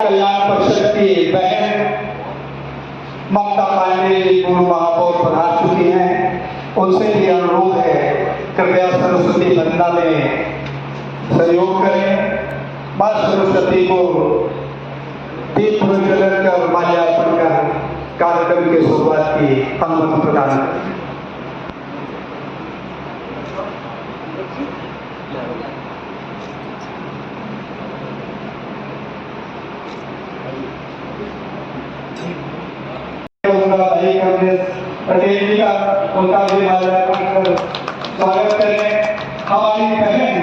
कल्याण परिषद की बहन ममता पांडे जी पूर्व महापौर पधार चुकी हैं। उनसे भी अनुरोध है कृपया सरस्वती वंदना में सहयोग करें। मां सरस्वती को दीप प्रज्वलन कर माल्यार्पण कर कार्यक्रम की शुरुआत की अनुमति प्रदान करें। पटेल जी का उनका भी माल्यार्पण कर स्वागत करें। हमारी बहन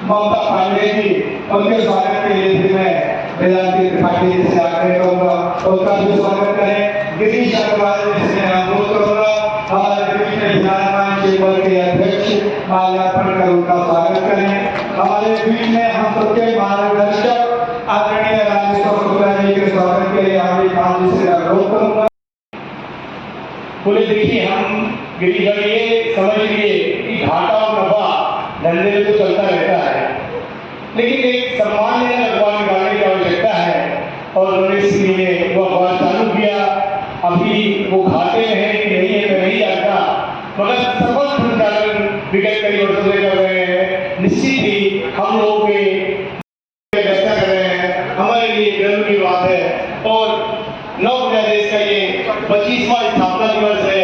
ममता पांडे जी, उनके स्वागत के लिए भी मैं वेदांती त्रिपाठी जी से आग्रह करूंगा, उनका भी स्वागत करें। गिरीश अग्रवाल जी से अनुरोध करूंगा, हमारे बीच में विधानसभा चेंबर के अध्यक्ष माल्यार्पण कर उनका स्वागत करें। हमारे बीच में हम सबके मार्गदर्शक आदरणीय राजेश्वर शुक्ला जी के स्वागत के लिए हमारी पांच जी से अनुरोध करूंगा। बोले देखिए, हम गिरिजन ये समझ लिए कि घाटा और नफा धंधे में तो चलता रहता है, लेकिन एक सम्मानजनक अखबार निकालने की आवश्यकता है और उन्होंने इसलिए वो अखबार चालू किया। अभी वो घाटे में है कि नहीं है मैं नहीं जानता, मगर सफल संचालन विगत कई वर्षों से कर रहे हैं। निश्चित ही हम लोगों के चर्चा कर रहे हैं, हमारे लिए गर्व की बात है। और नव प्रदेश का ये 25वां स्थापना दिवस है,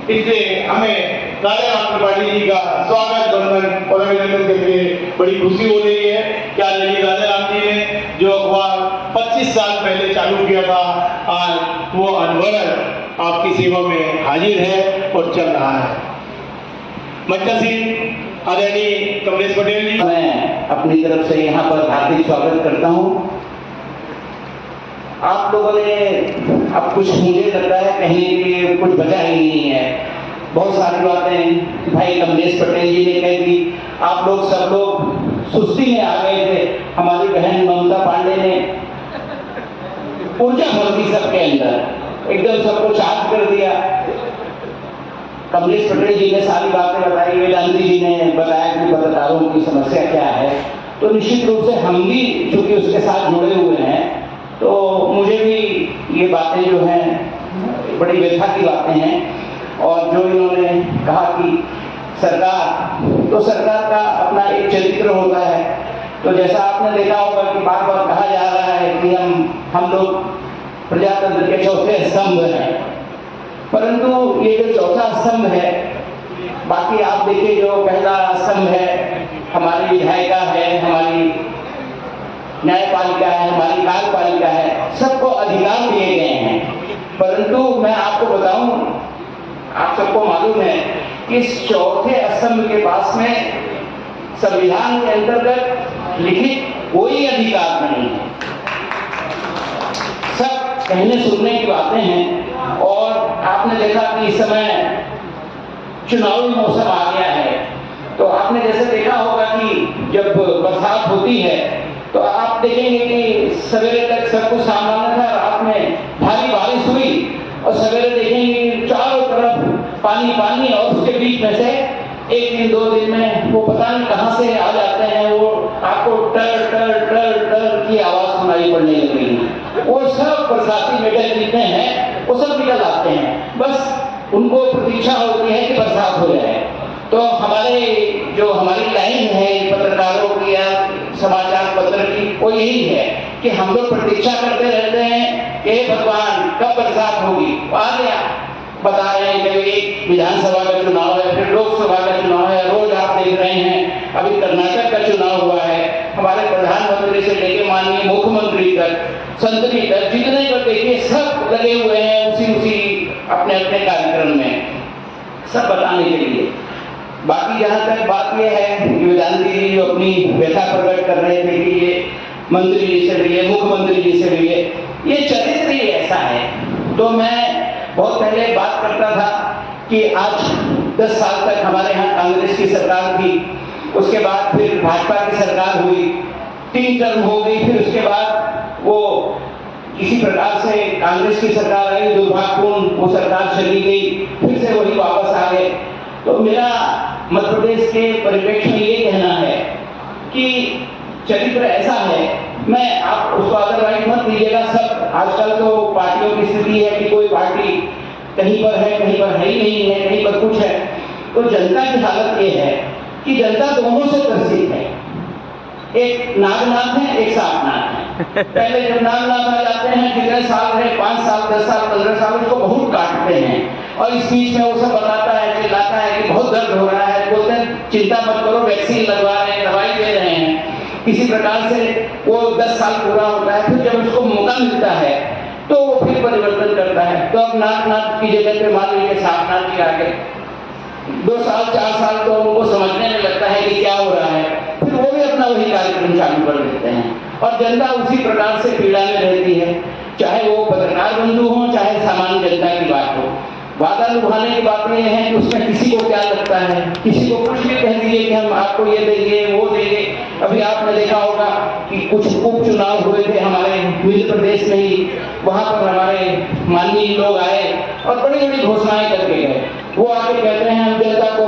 इसलिए हमें राजा राम त्रिपाठी जी का स्वागत बंधन और अभिनंदन करके बड़ी खुशी हो रही है। क्या लगी राजा राम जी ने जो अखबार 25 साल पहले चालू किया था, आज वो अनवरत आपकी सेवा में हाजिर है और चल रहा है। मंचासीन आदरणीय कमलेश पटेल जी, मैं अपनी तरफ से यहाँ पर हार्दिक स्वागत करता हूँ। आप लोगों ने अब कुछ, मुझे लगता है कहीं के कुछ बचा ही नहीं है। बहुत सारी बातें भाई कमलेश पटेल जी ने कह दी। आप लोग सब लोग सुस्ती में आ गए थे। हमारी बहन ममता पांडे ने ऊर्जा भर दी सबके अंदर, एकदम सबको चार्ज कर दिया। कमलेश पटेल जी ने सारी बातें बताई, वेदांती जी ने बताया कि पत्रकारों की समस्या क्या है। तो निश्चित रूप से हम भी चूंकि उसके साथ जुड़े हुए हैं, तो मुझे भी ये बातें जो हैं बड़ी व्यथा की बातें हैं। और जो इन्होंने कहा कि सरकार, तो सरकार का अपना एक चरित्र होता है। तो जैसा आपने देखा होगा कि बार बार कहा जा रहा है कि हम लोग प्रजातंत्र के चौथे स्तंभ हैं, परंतु ये जो चौथा स्तंभ है, बाकी आप देखिए जो पहला स्तंभ है हमारी विधायिका है, हमारी न्यायपालिका है, हमारी कार्यपालिका है, सबको अधिकार दिए गए हैं। परंतु मैं आपको बताऊं, आप सबको मालूम है कि इस चौथे स्तंभ के पास में संविधान के अंतर्गत लिखित कोई अधिकार नहीं है। सब कहने सुनने की बातें हैं। और आपने देखा कि इस समय चुनावी मौसम आ गया है, तो आपने जैसे देखा होगा कि जब बरसात होती है तो आप देखेंगे कि सवेरे तक सब कुछ सामान्य था, रात में भारी बारिश हुई और सवेरे देखेंगे कि चारों तरफ पानी पानी, और उसके बीच में से एक दिन 2 दिन में वो पता नहीं कहां से आ जाते हैं, वो आपको टर टर टर टर की आवाज सुनाई पड़ने लगेगी। वो सब बरसाती मेढक जितने हैं वो सब निकल आते हैं, बस उनको प्रतीक्षा होती है कि बरसात हो जाए। तो हमारी लाइन है पत्रकारों की या समाचार पत्र की, वो यही है कि हम लोग प्रतीक्षा करते रहते हैं कि भगवान कब बरसात होगी। आ गया, बता रहे हैं कि एक विधानसभा का चुनाव है, फिर लोकसभा का चुनाव है, रोज आप देख रहे हैं अभी कर्नाटक का चुनाव हुआ है। हमारे प्रधानमंत्री से लेकर माननीय मुख्यमंत्री तक, संतरी तक, जितने को देखिए सब लगे हुए हैं उसी अपने अपने कार्यक्रम में, सब बताने के लिए। बाकी जहाँ तक बात यह है कि वेदांती जी जो अपनी व्यथा प्रकट कर रहे थे कि ये मंत्री जी से भी है, मुख्यमंत्री जी से भी है, ये चरित्र ही ऐसा है। तो मैं बहुत पहले बात करता था कि आज 10 साल तक हमारे यहाँ कांग्रेस की सरकार थी, उसके बाद फिर भाजपा की सरकार हुई, 3 टर्म हो गई, फिर उसके बाद वो किसी प्रकार से कांग्रेस की सरकार आई, दुर्भाग्यपूर्ण वो सरकार चली गई, फिर से वही वापस आ गए। तो मेरा मध्य प्रदेश के परिप्रेक्ष्य में ये कहना है कि चरित्र ऐसा है, मैं आप उसको अदरवाइज लीजिएगा सब, आजकल तो पार्टियों की स्थिति है कि कोई पार्टी कहीं पर है, कहीं पर है ही नहीं है, कहीं पर कुछ है। तो जनता की हालत ये है कि जनता दोनों से त्रसित है, एक नागनाथ है, एक साधनाथ है। पहले जब नागनाथ आ जाते हैं, कितने साल रहे, 5 साल 10 साल 15 साल, उसको बहुत काटते हैं और इस बीच में वो सब बताता है, चिल्लाता है कि बहुत दर्द हो रहा है, बोलते हैं चिंता मत करो, वैक्सीन लगवा रहे हैं, दवाई दे रहे हैं। किसी प्रकार से वो 10 साल पूरा होता है, फिर जब उसको मौका मिलता है तो वो फिर परिवर्तन करता है। तो अब नागनाथ की जगह पे मान लीजिए साधनाथ जी आ गए, 2 साल 4 साल तो उनको समझने में लगता है कि क्या हो रहा है, फिर वो भी अपना वही कार्यक्रम चालू कर देते हैं और जनता उसी प्रकार से पीड़ा में रहती है, चाहे वो पत्रकार बंधु हो, चाहे सामान्य जनता की बात हो। वादा लुभाने की बात यह है कि उसमें किसी को क्या लगता है, किसी को कुछ भी कह दीजिए कि हम आपको ये देंगे वो देंगे। अभी आपने देखा होगा कि कुछ उपचुनाव हुए थे हमारे मध्य प्रदेश में ही, वहां पर हमारे माननीय लोग आए और बड़ी बड़ी घोषणाएं करके गए। वो आके कहते हैं हम जनता को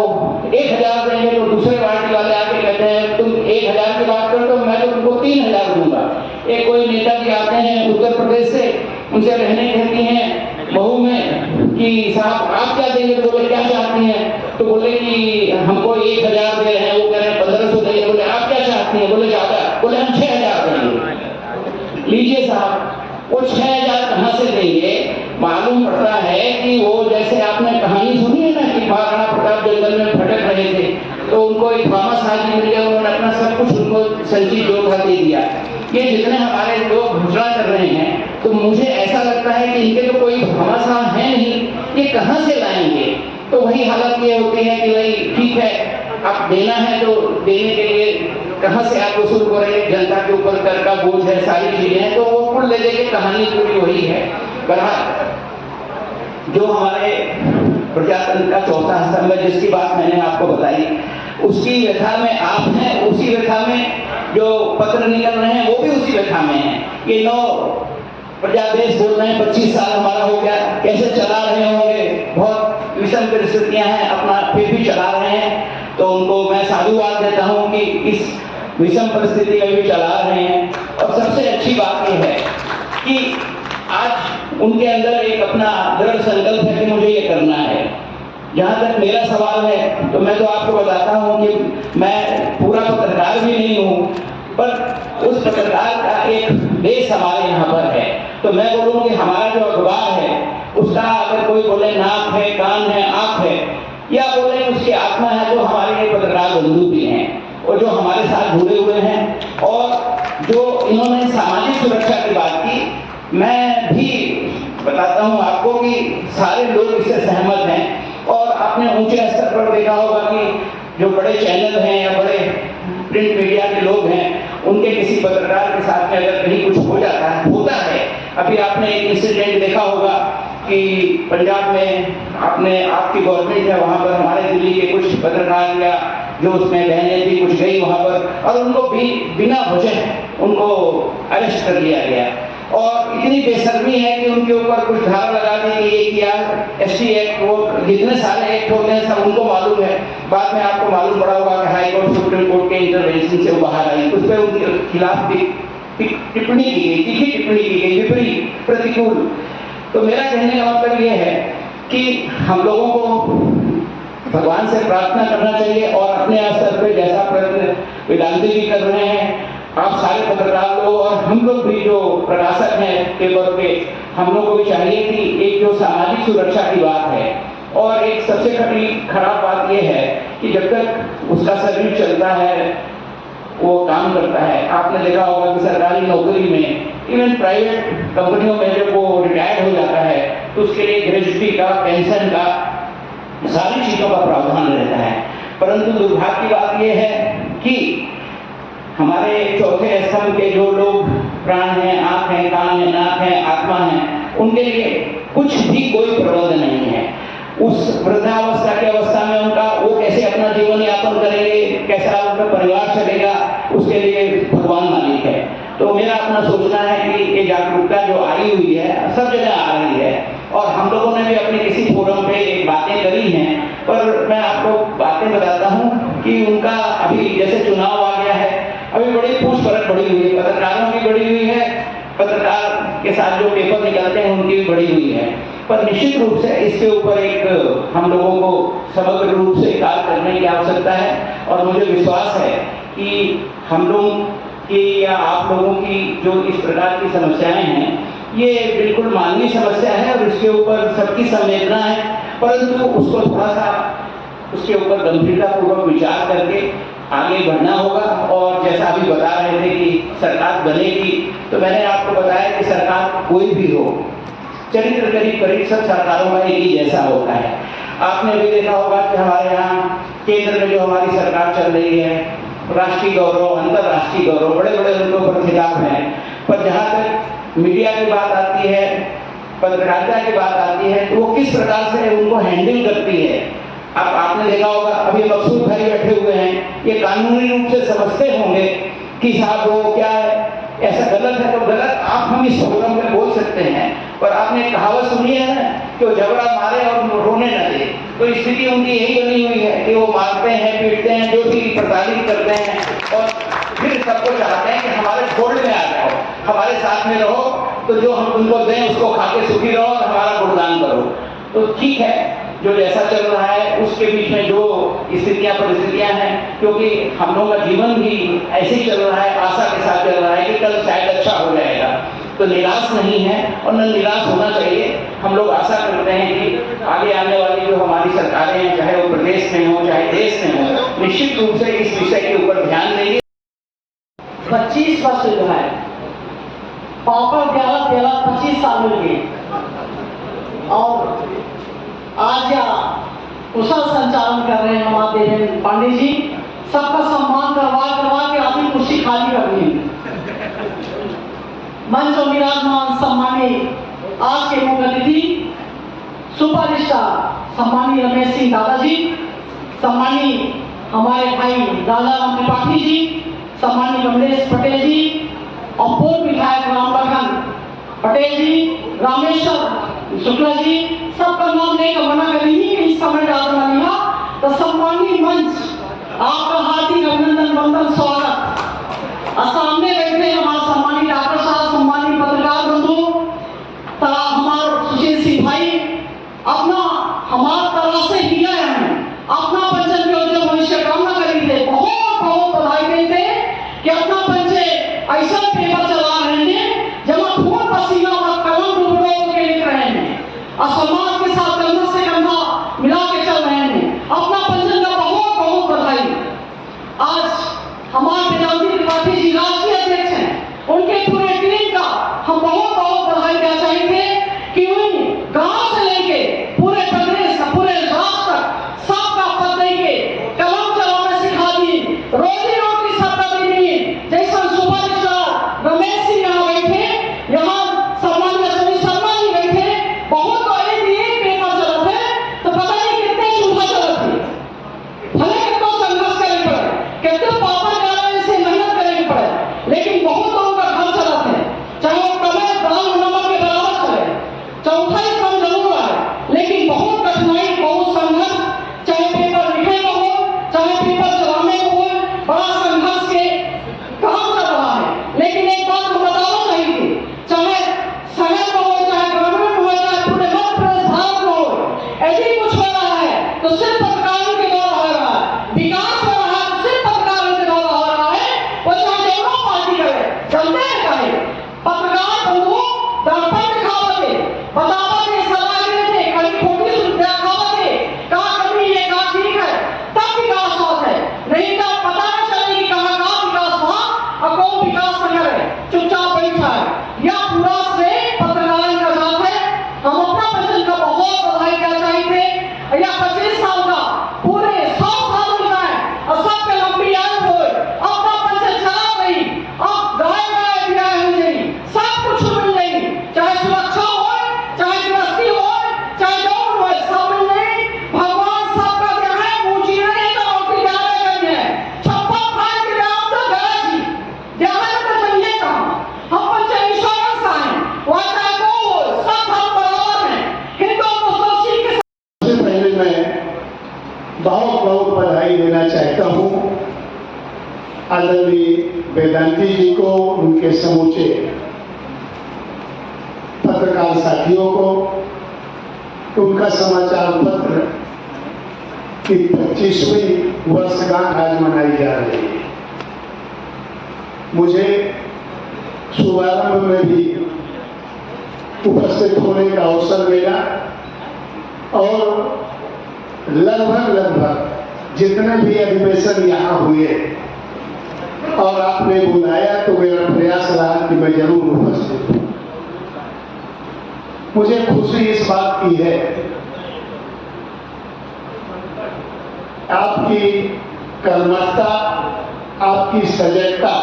1000 देंगे, तो दूसरे पार्टी वाले आके कहते हैं तुम 1000 की बात करो तो मैं तो तुमको 3000 दूंगा। एक कोई नेता जी आते हैं उत्तर प्रदेश से, उनसे रहने कहती हैं महू में कि साहब आप क्या देंगे, तो बोले क्या चाहती हैं, तो बोले कि हमको 1000 दे रहे हैं, वो कह रहे हैं 1500 देंगे, बोले आप क्या चाहती हैं, बोले ज्यादा, बोले हम 6000 देंगे। लीजिए साहब, वो 6000 कहाँ से देंगे? मालूम पड़ता है कि वो जैसे आपने कहानी सुनी है ना कि महाराणा प्रताप जंगल में भटक रहे थे, तो उनको एक फार्मस हाजी मिल गया, उन्होंने अपना सब कुछ उनको संचित जो था दे दिया। ये जितने हमारे लोग घोषणा कर रहे हैं, तो मुझे ऐसा लगता है कि इनके तो कोई भामाशाह है नहीं, ये कहाँ से लाएंगे? तो वही हालत ये होती है कि भाई ठीक है, आप देना है तो देने के लिए कहाँ से आप वसूल करेंगे, जनता के ऊपर कर का बोझ है, सारी चीजें हैं, तो वो कुल ले लेके कहानी पूरी वही है। बहरहाल जो हमारे प्रजातंत्र का चौथा स्तंभ है जिसकी बात मैंने आपको बताई, उसकी व्यथा में आप हैं, उसी व्यथा में जो पत्र निकल रहे हैं वो भी उसी व्यथा में है। ये 9 प्रजादेश बोल रहे हैं 25 साल हमारा हो गया, कैसे चला रहे होंगे, बहुत विषम परिस्थितियां हैं, अपना फिर भी चला रहे हैं। तो उनको मैं साधुवाद देता हूं कि इस विषम परिस्थिति में भी चला रहे हैं। और सबसे अच्छी बात यह है कि आज उनके अंदर एक अपना दृढ़ संकल्प है कि मुझे ये करना है। जहां तक मेरा सवाल है तो मैं तो आपको बताता हूं कि मैं पूरा पत्रकार भी नहीं हूं, पर उस पत्रकार का एक देश हमारे यहाँ पर है। तो मैं बोलूँ कि हमारा जो अखबार है उसका अगर कोई बोले नाक है, कान है, आंख है, या बोले उसकी आत्मा है, तो हमारे ये पत्रकार बंधु भी हैं और जो हमारे साथ जुड़े हुए हैं। और जो इन्होंने सामाजिक सुरक्षा की बात की, मैं भी बताता हूं आपको कि सारे लोग इससे सहमत हैं। और आपने ऊंचे स्तर पर देखा होगा कि जो बड़े चैनल हैं या बड़े प्रिंट मीडिया के लोग हैं, उनके किसी पत्रकार के साथ में अगर कहीं कुछ हो जाता है, होता है। अभी आपने एक इंसिडेंट देखा होगा कि पंजाब में आपकी गवर्नमेंट है, वहां पर हमारे दिल्ली के कुछ पत्रकार या जो उसमें बहनें थी कुछ गई वहां पर, और उनको भी बिना वजह उनको अरेस्ट कर लिया गया। और इतनी बेशर्मी है कि उनके ऊपर कुछ धारा लगा दी कि ये किया, SC एक्ट, वो जितने सारे एक्ट होते हैं सब उनको मालूम है। बाद में आपको मालूम पड़ा होगा कि हाई कोर्ट, सुप्रीम कोर्ट के इंटरवेंशन से वो बाहर आई, उस पर उनके खिलाफ टिप्पणी की गई, तीखी टिप्पणी की गई, विपरीत, प्रतिकूल। तो मेरा कहने का मतलब ये है कि हम लोगों को भगवान से प्रार्थना करना चाहिए और अपने स्तर पर जैसा प्रयत्न वेदांती भी कर रहे हैं, आप सारे पत्रकार लोग और हम लोग भी जो प्रकाशक हैं पेपर के, हम लोग को भी चाहिए कि एक जो सामाजिक सुरक्षा की बात है, और एक सबसे खराब बात यह है कि जब तक उसका शरीर चलता है, वो काम करता है। आपने देखा होगा कि सरकारी नौकरी में, इवन प्राइवेट कंपनियों में जब वो रिटायर्ड हो जाता है तो उसके लिए ग्रेजुटी का, पेंशन का, सारी चीजों का प्रावधान रहता है। परंतु दुर्भाग्य की बात यह है कि हमारे चौथे स्तंभ के जो लोग प्राण हैं, आंख है, कान है, नाक है, आत्मा है, उनके लिए कुछ भी कोई प्रबंध नहीं है। उस वृद्धावस्था की अवस्था में उनका वो कैसे अपना जीवन यापन करेंगे, कैसा उनका परिवार चलेगा, उसके लिए भगवान मालिक है। तो मेरा अपना सोचना है कि ये जागरूकता जो आई हुई है, सब जगह आ रही है, और हम लोगों ने भी अपने किसी फोरम पे एक बातें करी हैं, पर मैं आपको बातें बताता हूँ कि उनका अभी जैसे चुनाव आ गया है, अभी बड़ी पूछ परख बढ़ी हुई है, पत्रकारों की बढ़ी हुई है, पत्रकार के साथ जो पेपर निकलते हैं उनकी भी बढ़ी हुई है। पर निश्चित रूप से इसके ऊपर एक हम लोगों को समग्र रूप से कार्य करने की आवश्यकता है और मुझे विश्वास है कि हम लोग की या आप लोगों की जो इस प्रकार की समस्याएं हैं ये बिल्कुल मानवीय समस्या है और इसके ऊपर सबकी संवेदना है, परंतु उसको थोड़ा सा उसके ऊपर गंभीरतापूर्वक विचार करके आगे बढ़ना होगा। और जैसा अभी बता रहे थे कि सरकार बनेगी, तो मैंने आपको बताया कि सरकार कोई भी हो, चरित्र करीब सब सरकारों का एक ही जैसा होता है। आपने भी देखा होगा कि हमारे यहाँ केंद्र में जो हमारी सरकार चल रही है, राष्ट्रीय गौरव, अंतर्राष्ट्रीय गौरव, बड़े बड़े उनके ऊपर खिताब हैं, पर जहाँ तक मीडिया की बात आती है, पत्रकारिता की बात आती है, तो वो किस प्रकार से उनको हैंडल करती है। अब आपने देखा होगा अभी मकसूद भाई बैठे हुए हैं, ये कानूनी रूप से समझते होंगे कि साहब वो क्या है, ऐसा गलत है तो गलत आप हम इस फोरम में बोल सकते हैं, पर आपने कहावत सुनी है ना कि वो झगड़ा मारे और रोने न दे। तो स्थिति उनकी यही बनी हुई है कि वो मारते हैं, पीटते हैं, जो भी प्रताड़ित करते हैं और फिर सबको चाहते हैं कि हमारे फोल्ड में आ जाओ, हमारे साथ में रहो, तो जो हम तुमको दें उसको खा के सुखी रहो और हमारा गुणगान करो। तो ठीक है, जो जैसा चल रहा है उसके बीच में जो स्थितियां परिस्थितियां हैं, क्योंकि हम लोगों का जीवन भी ऐसे ही चल रहा है, आशा के साथ चल रहा है कि कल शायद अच्छा हो जाएगा, तो निराश नहीं है और न निराश होना चाहिए। हम लोग आशा करते हैं कि आगे आने वाली जो हमारी सरकारें हैं, चाहे वो प्रदेश में हो चाहे देश में हो, निश्चित रूप से इस विषय के ऊपर ध्यान देंगे। 25 वर्ष जो है पापड़ प्याला 25 साल मिल गए और आज या कुशल संचालन कर रहे हैं हमारे देवेंद्र पांडे जी। सबका सम्मान करवा के अपनी कुर्सी खाली कर दी। मंच और विराजमान सम्मानीय आज के मुख्य अतिथि सुपरस्टार सम्मानीय रमेश सिंह दादाजी, सम्मानीय हमारे भाई राजा राम त्रिपाठी जी, सम्मानीय कमलेश पटेल जी और पूर्व विधायक राम लखन पटेल जी, रामेश्वर शुक्ला जी, सबका नाम लेकर मना कर रही है इस समय यात्रा लिया। तो सम्मानीय मंच आपका हार्दिक अभिनंदन वंदन स्वागत। और सामने बैठे हमारे सम्मानीय डॉक्टर साहब, सम्मानीय पत्रकार बंधु, हमारे सुशील सिंह भाई अपना हमारे तरह से किया है, अपना पंचन के उज्जवल भविष्य कामना करी थे, बहुत बहुत बधाई देते कि अपना पंचे ऐसा पेपर चला रहे हैं जब खून पसीना और कलम डूब के लिख रहे हैं और समाज के साथ कंधा से कंधा मिला के चल रहे हैं। अपना पंचन का बहुत बहुत बधाई। आज हमारे वेदांती त्रिपाठी जी राष्ट्रीय अध्यक्ष हैं, उनके पूरे टीम का हम बहुत बहुत बधाई देना चाहेंगे कि उन गांव से लेके पूरे प्रदेश पूरे राष्ट्र तक सबका पद देके कलम चलाना सिखा दी, रोजी रोटी सबका देंगे। जैसा सुपरस्टार रमेश सिंह यहाँ बैठे, यहाँ सम्मानीय सभी शर्मा जी बैठे, बहुत एक पेपर चला थे तो पता नहीं कितने चूल्हा चला थे, भले कितना संघर्ष करने पड़े, कितने पापड़ डालने से मेहनत करने पड़े, लेकिन बहुत लोगों का घर चला थे, चाहे वो कमे दाल नमक के बराबर चले, चौथा ही कम जरूर आए, लेकिन बहुत कठिनाई बहुत संघर्ष, चाहे पेपर लिखे को हो चाहे पेपर चलाने को हो, बड़ा संघर्ष के काम चल रहा है। लेकिन एक बात को बताना चाहिए, चाहे शहर में हो चाहे ग्रामीण में हो चाहे पूरे मध्य प्रदेश भारत में हो, ऐसे कुछ हो रहा है तो सिर्फ पत्रकारों के द्वारा हो रहा है, विकास हो रहा है तो सिर्फ पत्रकारों के द्वारा हो रहा है। वो चाहे दोनों पार्टी करे, चलते हैं कहे पत्रकार बंधु दर्पण दिखावते बतावते सलाह देते कभी फोटो दिखावते कहा कभी ये कहा ठीक है तब विकास होता है, नहीं तो पता न चले कि कहाँ विकास हुआ और कौन विकास न करे, चुपचाप बैठा है। यह पूरा से पत्रकार का साथ है। हम अपना पंचन का बहुत बधाई देना चाहेंगे। यह 25 साल का पूरे 100 साल हो जाए और सबके लंबी आयु हो, अपना पंचन चला गई, अब गाय ब्याह हो गई, सब कुछ मिल गई, चाहे सुरक्षा हो चाहे गृहस्थी हो चाहे दौड़ हो, सब मिल गई। भगवान सबका क्या है ऊंची नहीं तो रोटी जाने गई है, छप्पन खाए के नाम तो गए थी जहां तो चाहिए कहां हम पंचन इंश्योरेंस आए वहां चाहे वो हो, सब हम बराबर हैं, हिंदू मुस्लिम सिख के। सबसे पहले मैं बहुत बहुत बधाई देना चाहता हूँ आदरणीय वेदांती जी को, उनके समूचे पत्रकार साथियों को उनका समाचार पत्र की 25वीं वर्षगांठ आज मनाई जा रही है। मुझे शुभारंभ में भी उपस्थित होने का अवसर मिला और लगभग जितने भी अधिवेशन यहाँ हुए और आपने बुलाया तो मेरा प्रयास रहा कि मैं जरूर उपस्थित हूँ। मुझे खुशी इस बात की है, आपकी कर्मठता, आपकी सजगता,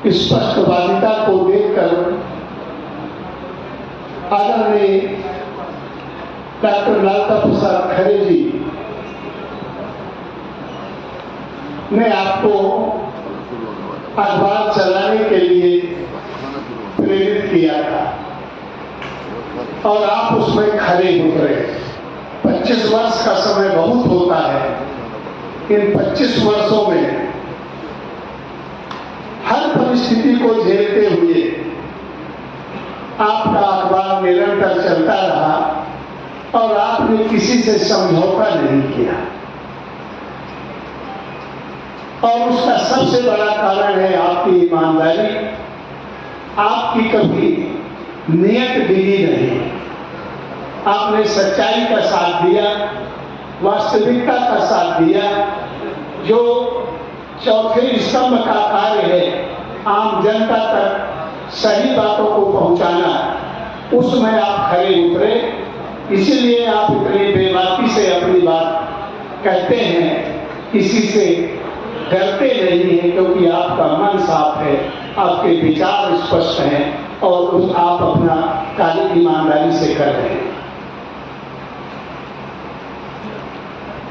स्पष्टवादिता को देखकर आदरणीय डॉक्टर लालता प्रसाद खरे जी ने आपको अखबार चलाने के लिए प्रेरित किया था और आप उसमें खरे उतरे। 25 वर्ष का समय बहुत होता है। इन 25 वर्षों में हर परिस्थिति को झेलते हुए आपका अखबार निरंतर चलता रहा और आपने किसी से समझौता नहीं किया। और उसका सबसे बड़ा कारण है आपकी ईमानदारी। आपकी कभी नियत डिगी नहीं। आपने सच्चाई का साथ दिया, वास्तविकता का साथ दिया। जो चौथे स्तंभ का कार्य है आम जनता तक सही बातों को पहुंचाना, उसमें आप खरे उतरे। इसीलिए आप इतनी बेबाकी से अपनी बात कहते हैं, किसी से डरते नहीं हैं, क्योंकि आपका मन साफ है, आपके विचार स्पष्ट हैं और आप अपना कार्य ईमानदारी से कर रहे हैं।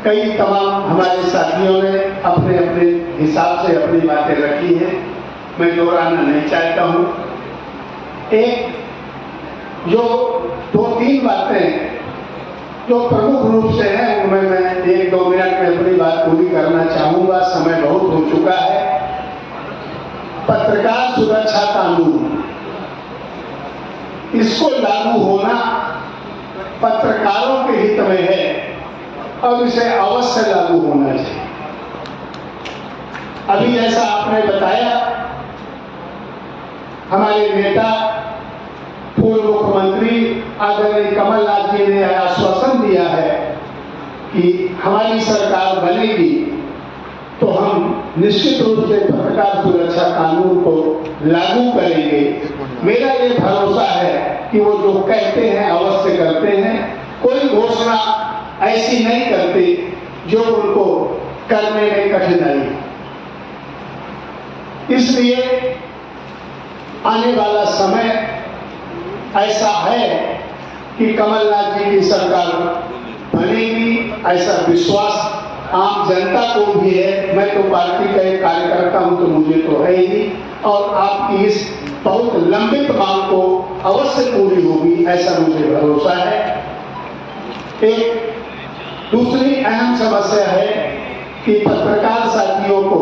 कई तमाम हमारे साथियों ने अपने अपने हिसाब से अपनी बातें रखी हैं, मैं दोहराना नहीं चाहता हूं। एक जो 2-3 बातें जो प्रमुख रूप से हैं उनमें मैं 1-2 मिनट में अपनी बात पूरी करना चाहूंगा, समय बहुत हो चुका है। पत्रकार सुरक्षा कानून, इसको लागू होना पत्रकारों के हित में है और इसे अवश्य लागू होना चाहिए। अभी जैसा आपने बताया, हमारे नेता पूर्व मुख्यमंत्री आदरणीय कमलनाथ जी ने आश्वासन दिया है कि हमारी सरकार बनेगी तो हम निश्चित रूप से पत्रकार सुरक्षा कानून को लागू करेंगे। मेरा ये भरोसा है कि वो जो कहते हैं अवश्य करते हैं। कोई घोषणा ऐसी नहीं करते जो उनको करने में कठिनाई। इसलिए आने वाला समय ऐसा है कि कमलनाथ जी की सरकार बनेगी, ऐसा विश्वास आम जनता को भी है। मैं तो पार्टी का एक कार्यकर्ता हूं तो मुझे तो है ही, और आपकी इस बहुत लंबित मांग को अवश्य पूरी होगी, ऐसा मुझे भरोसा है। एक दूसरी अहम समस्या है कि पत्रकार साथियों को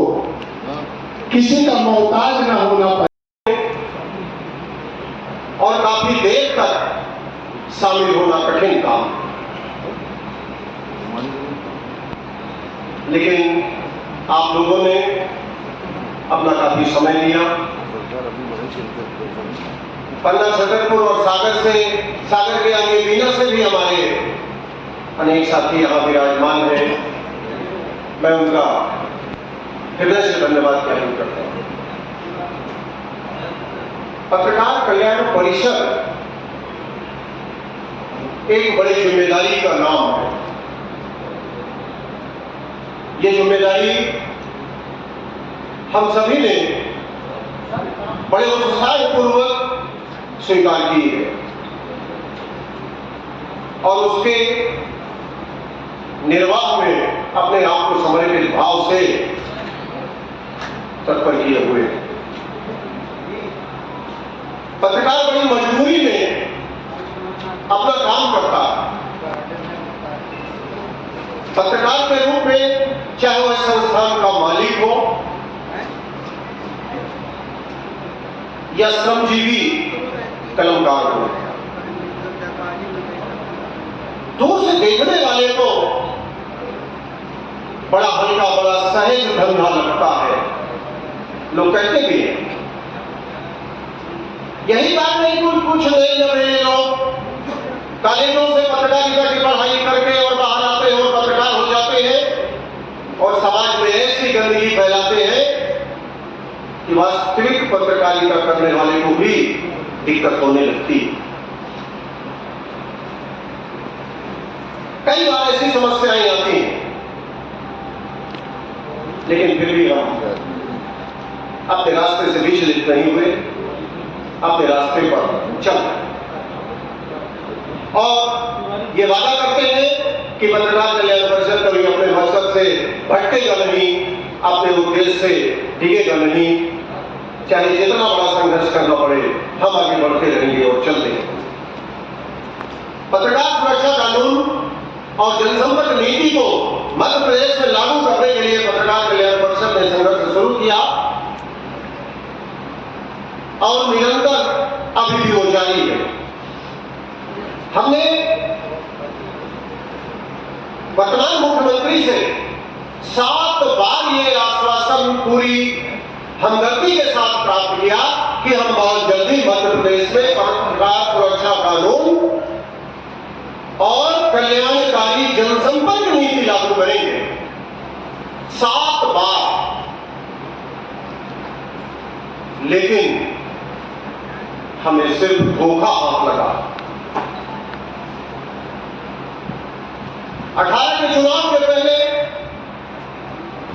किसी का मोहताज न होना पड़े और काफी देर तक शामिल होना कठिन काम, लेकिन आप लोगों ने अपना काफी समय दिया। पन्ना छतरपुर और सागर के आगे बीना से भी हमारे अनेक साथी यहाँ विराजमान हैं। मैं उनका हृदय से धन्यवाद ज्ञापित करता हूँ। पत्रकार कल्याण परिषद एक बड़ी जिम्मेदारी का नाम है। ये जिम्मेदारी हम सभी ने बड़े उत्साहपूर्वक स्वीकार की है और उसके निर्वाह में अपने आप को समर्पित भाव से तत्पर किए हुए हैं। पत्रकार बड़ी मजबूरी में अपना काम करता है। पत्रकार के रूप में चाहे वह संस्थान का मालिक हो या श्रमजीवी कलमकार हो गया। दूर से देखने वाले को बड़ा हल्का, बड़ा सहज धंधा लगता है, लोग कहते भी हैं। यही बात नहीं, कुछ नए नवेले लोग कॉलेजों से पत्रकारिता की पढ़ाई करके और बाहर आते हैं और पत्रकार हो जाते हैं और समाज में ऐसी गंदगी फैलाते हैं कि वास्तविक पत्रकारिता करने वाले को भी दिक्कत होने लगती है। कई बार ऐसी समस्याएं आती हैं, लेकिन फिर भी हम अपने रास्ते से विचलित नहीं हुए, अपने रास्ते पर चल रहे और ये वादा करते हैं कि पत्रकार कल्याण परिषद कभी अपने मकसद से भटकेगा नहीं, अपने उद्देश्य से डिगेगा नहीं, चाहे जितना बड़ा संघर्ष करना पड़े हम आगे बढ़ते रहेंगे और चलते हैं। पत्रकार सुरक्षा कानून और जनसंपर्क नीति को मध्य प्रदेश में लागू करने के लिए पत्रकार कल्याण परिषद ने संघर्ष शुरू किया और निरंतर अभी भी वो जारी है। हमने वर्तमान मुख्यमंत्री से 7 बार ये आश्वासन पूरी हमदर्दी के साथ प्राप्त किया कि हम बहुत जल्दी मध्य प्रदेश में पत्रकार सुरक्षा कानून और कल्याणकारी जनसंपर्क नीति लागू करेंगे। 7 बार, लेकिन हमें सिर्फ धोखा हाथ लगा। 18 के चुनाव के पहले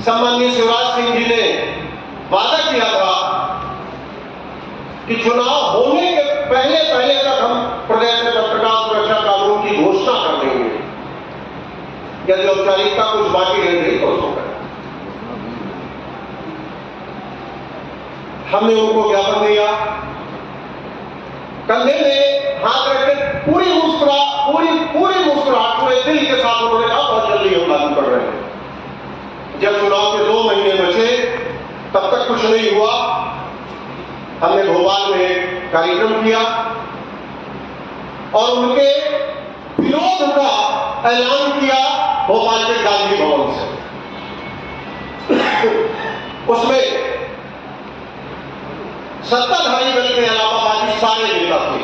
सम्माननीय शिवराज सिंह जी ने वादा किया था कि चुनाव होने के पहले तक हम प्रदेश में पत्रकार सुरक्षा कानून की घोषणा कर देंगे। यदि औपचारिकता कुछ बाकी रह गई तो उसको करें। हमने उनको ज्ञापन दिया, कंधे में हाथ रखकर पूरी मुस्कुराहट पूरे दिल के साथ उन्होंने कहा बहुत जल्दी हम लागू कर रहे हैं। जब चुनाव के 2 महीने बचे तब तक कुछ नहीं हुआ। हमने भोपाल में कार्यक्रम किया और उनके विरोध का ऐलान किया भोपाल के गांधी भवन से। उसमें सत्ताधारी दल के अलावा बाकी सारे नेता थे।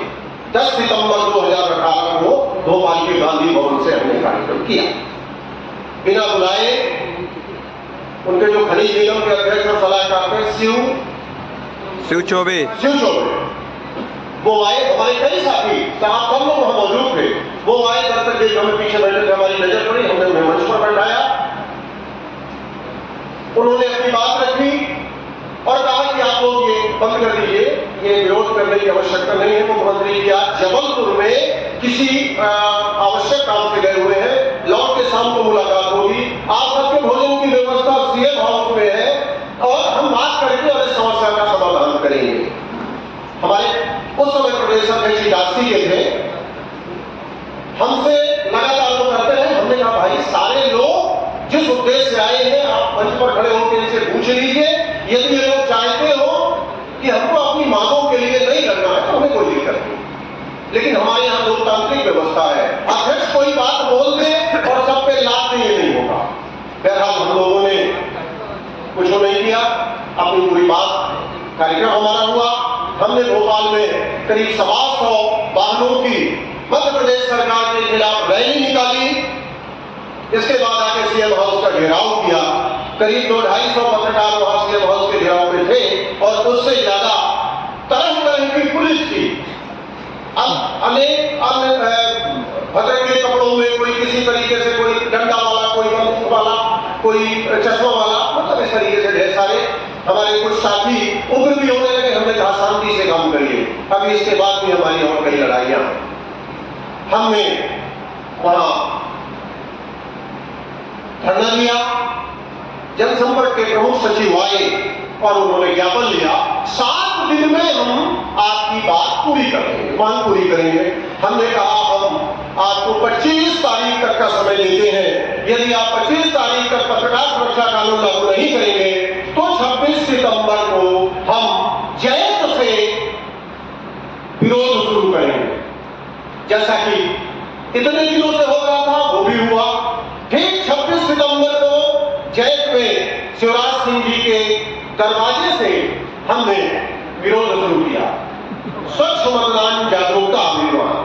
10 सितंबर 2018 को भोपाल के गांधी भवन से हमने कार्यक्रम किया। बिना बुलाए उनके जो खनिज निगम के अध्यक्ष और सलाहकार थे शिव चौबे, वो आए। हमारे कई साथी साहब सब लोग वहां मौजूद थे। वो आए, दर्शक देख हमें पीछे बैठे थे, हमारी नजर पड़ी, हमने उन्हें मंच पर बैठाया। उन्होंने अपनी बात रखी और कहा कि आप लोग ये बंद कर दीजिए, ये विरोध करने की आवश्यकता नहीं है। मुख्यमंत्री जी आज जबलपुर में किसी आवश्यक काम से गए हुए हैं, लौट के शाम को मुलाकात होगी। आप सबके भोजन की व्यवस्था सीएम हाउस में है और हम बात करके और इस समस्या का समाधान करेंगे। हमारे उस समय प्रदेश अध्यक्ष दासी के थे, हमसे लगातार वो करते हैं। हमने कहा भाई सारे लोग जिस उद्देश्य से आए हैं आप मंच पर खड़े होकर इनसे पूछ लीजिए। यदि ये लोग चाहते हो कि हमको अपनी मांगों के लिए नहीं लड़ना है तो हमें कोई दिक्कत नहीं, लेकिन हमारे यहाँ लोकतांत्रिक व्यवस्था है, अध्यक्ष कोई बात बोल दे और सब पे लाद दे, ये नहीं होगा। बहरहाल हम लोगों ने कुछ नहीं किया, अपनी पूरी बात, कार्यक्रम हमारा हुआ। हमने भोपाल में करीब 125 वाहनों की मध्य प्रदेश सरकार के खिलाफ रैली निकाली। इसके बाद आके सीएम हाउस का घेराव किया। करीब 200-250 पत्रकार वहां सीएम हाउस के घेराव में थे और उससे ज्यादा तरह की पुलिस थी। अब अनेक भद्र के कपड़ों में, कोई किसी तरीके से, कोई डंडा वाला, कोई बंदूक वाला, कोई चश्मा वाला, मतलब इस तरीके से ढेर सारे हमारे कुछ साथी उग्र भी होने लगे। हमने कहा शांति से काम करिए, अभी इसके बाद भी हमारी और कई लड़ाइयां। हमने वहां धरना दिया, जनसंपर्क के प्रमुख सचिव आए और उन्होंने ज्ञापन लिया 7 दिन में हम आपकी बात पूरी करेंगे, मांग पूरी करेंगे। हमने कहा हम आपको 25 तारीख तक का समय देते हैं। यदि आप 25 तारीख तक पत्रकार सुरक्षा कानून लागू नहीं करेंगे तो 26 सितंबर को हम जयंत से विरोध जैसा कि इतने दिनों से हो रहा था वो भी हुआ। ठीक 26 सितंबर को जैत में शिवराज सिंह जी के दरवाजे से हमने विरोध शुरू किया। स्वच्छ मतदान जागरूकता अभियान,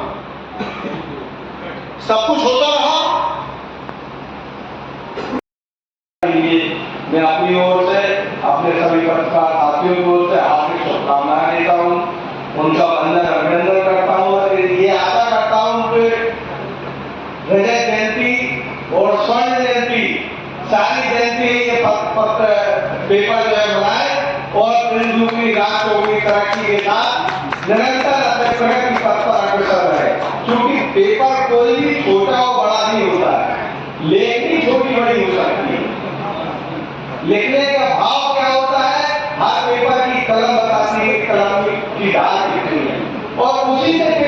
सब कुछ होता रहा। मैं अपनी ओर से अपने सभी पत्रकार साथियों की ओर से हार्दिक शुभकामनाएं देता हूँ, उनका वंदन अभिनंदन करता हूँ और ये आशा करता हूँ कि रजत जयंती और स्वर्ण जयंती सारी जयंती ये पेपर जो है बनाए और जुबली राष्ट्र की तरक्की के साथ निरंतर अपने प्रगति पथ पर अग्रसर रहे। क्योंकि पेपर कोई भी छोटा और बड़ा नहीं होता है, लेखनी छोटी बड़ी हो सकती है। लिखने का भाव क्या होता है, हर पेपर की कलम बताती है, कलम की ढाल कितनी है और उसी से